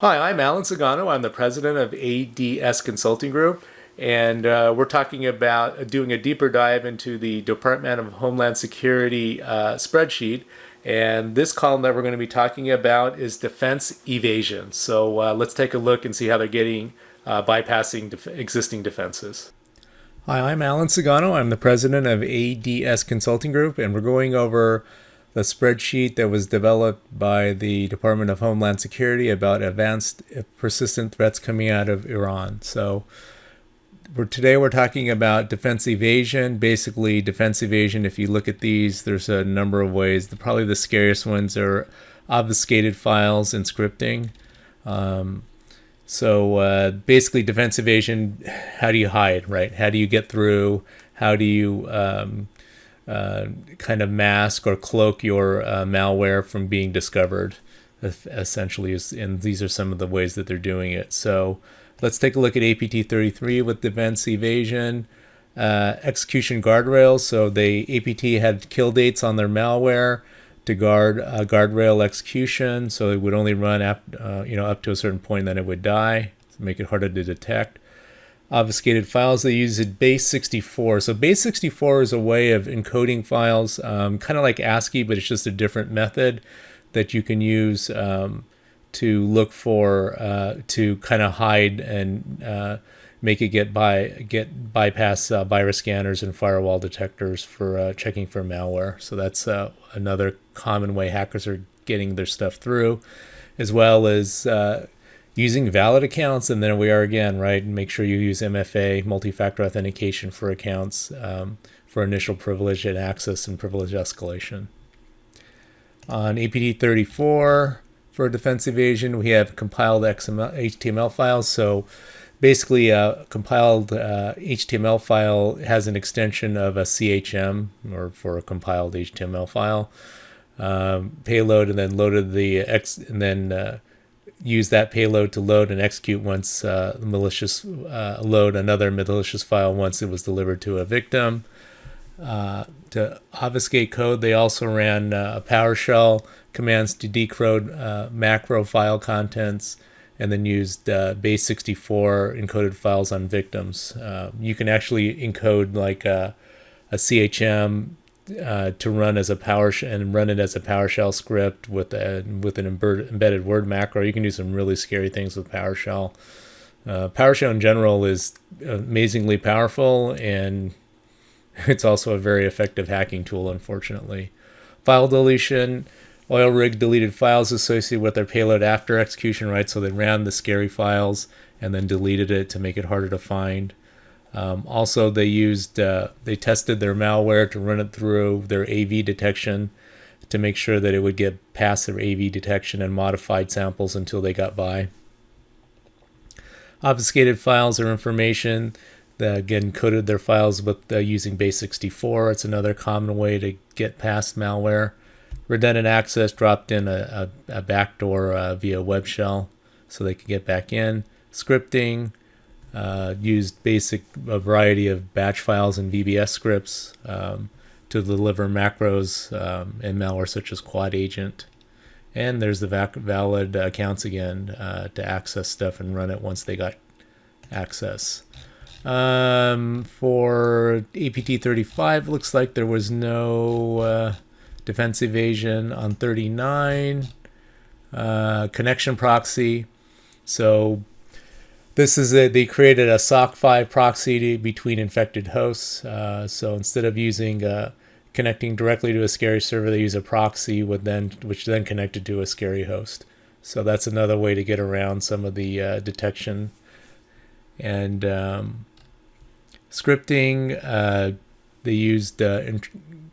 Hi, I'm Alan Sagano. I'm the president of ADS Consulting Group, and we're talking about doing a deeper dive into the Department of Homeland Security spreadsheet. And this column that we're going to be talking about is defense evasion. So let's take a look and see how they're getting bypassing existing defenses. Hi, I'm Alan Sagano. I'm the president of ADS Consulting Group, and we're going over the spreadsheet that was developed by the Department of Homeland Security about advanced persistent threats coming out of Iran. So today we're talking about defense evasion. Basically, defense evasion, if you look at these, there's a number of ways. Probably the scariest ones are obfuscated files and scripting. So basically, defense evasion, how do you hide, right? How do you get through? How do you kind of mask or cloak your malware from being discovered, essentially, and these are some of the ways that they're doing it. So let's take a look at APT 33 with defense evasion. Execution guardrails. So the APT had kill dates on their malware to guard guardrail execution, so it would only run up to a certain point, then it would die, to make it harder to detect. Obfuscated files, they use base 64. So base 64 is a way of encoding files, kind of like ASCII, but it's just a different method that you can use to look for, to kind of hide and make it bypass virus scanners and firewall detectors for checking for malware. So that's another common way hackers are getting their stuff through, as well as using valid accounts. And then we are again, right? Make sure you use MFA, multi-factor authentication, for accounts for initial privilege and access and privilege escalation. On APT 34 for defense evasion, we have compiled HTML files. So basically, a compiled HTML file has an extension of a CHM, or for a compiled HTML file payload, and then loaded use that payload to load and execute once load another malicious file once it was delivered to a victim. To obfuscate code, they also ran PowerShell commands to decode macro file contents, and then used base 64 encoded files on victims. You can actually encode like a CHM to run as a run it as a PowerShell script with an embedded Word macro. You can do some really scary things with PowerShell. PowerShell in general is amazingly powerful, and it's also a very effective hacking tool, unfortunately. File deletion. Oil rig deleted files associated with their payload after execution, right? So they ran the scary files and then deleted it to make it harder to find. Also, they tested their malware to run it through their AV detection to make sure that it would get past their AV detection and modified samples until they got by. Obfuscated files are information that, again, coded their files with using base 64. It's another common way to get past malware. Redundant access, dropped in a backdoor via web shell so they could get back in. Scripting, used a variety of batch files and VBS scripts to deliver macros and malware such as Quad Agent. And there's the valid accounts again to access stuff and run it once they got access. For APT 35, looks like there was no defense evasion. On 39, connection proxy. So this is they created a SOC 5 proxy between infected hosts. So instead of using connecting directly to a scary server, they use a proxy which then connected to a scary host. So that's another way to get around some of the detection. And scripting, they used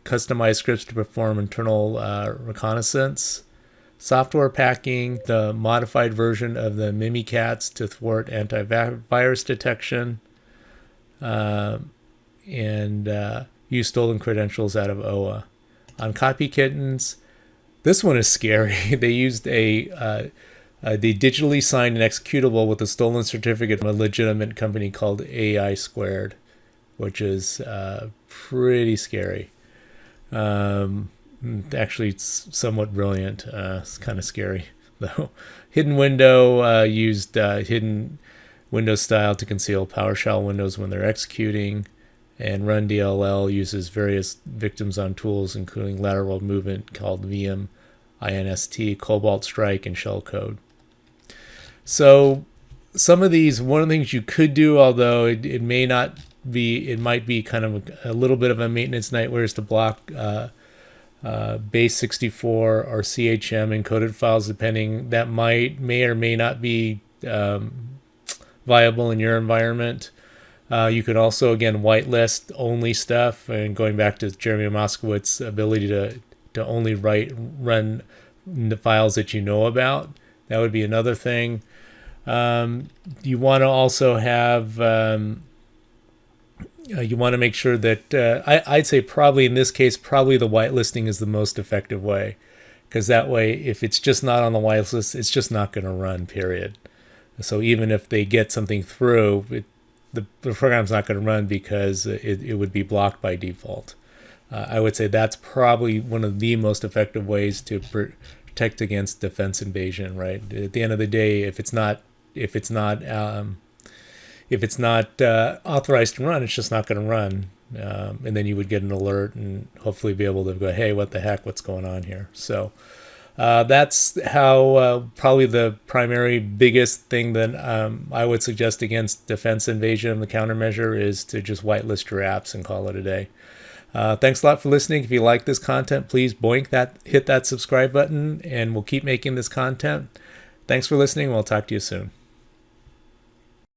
customized scripts to perform internal reconnaissance. Software packing, the modified version of the Mimikatz to thwart antivirus detection, and use stolen credentials out of OA. On copy kittens, this one is scary. They used they digitally signed an executable with a stolen certificate from a legitimate company called AI Squared, which is pretty scary. Actually, it's somewhat brilliant. It's kind of scary. though. Hidden window used hidden window style to conceal PowerShell windows when they're executing. And run DLL uses various victims on tools, including lateral movement called VM, INST, Cobalt Strike, and shellcode. So some of these, one of the things you could do, although it may not be, it might be kind of a little bit of a maintenance nightmare, is to block base 64 or CHM encoded files, depending. That may or may not be viable in your environment. You could also, again, whitelist only stuff, and going back to Jeremy Moskowitz's ability to only run the files that you know about. That would be another thing. You want to also have, you want to make sure that, I'd say probably in this case, probably the whitelisting is the most effective way. Because that way, if it's just not on the whitelist, it's just not going to run, period. So even if they get something through, the program's not going to run because it would be blocked by default. I would say that's probably one of the most effective ways to protect against defense invasion. Right. At the end of the day, if it's not authorized to run, it's just not going to run. And then you would get an alert and hopefully be able to go, hey, what the heck, what's going on here? So that's how probably the primary biggest thing that I would suggest against defense invasion, the countermeasure, is to just whitelist your apps and call it a day. Thanks a lot for listening. If you like this content, please hit that subscribe button, and we'll keep making this content. Thanks for listening. We'll talk to you soon.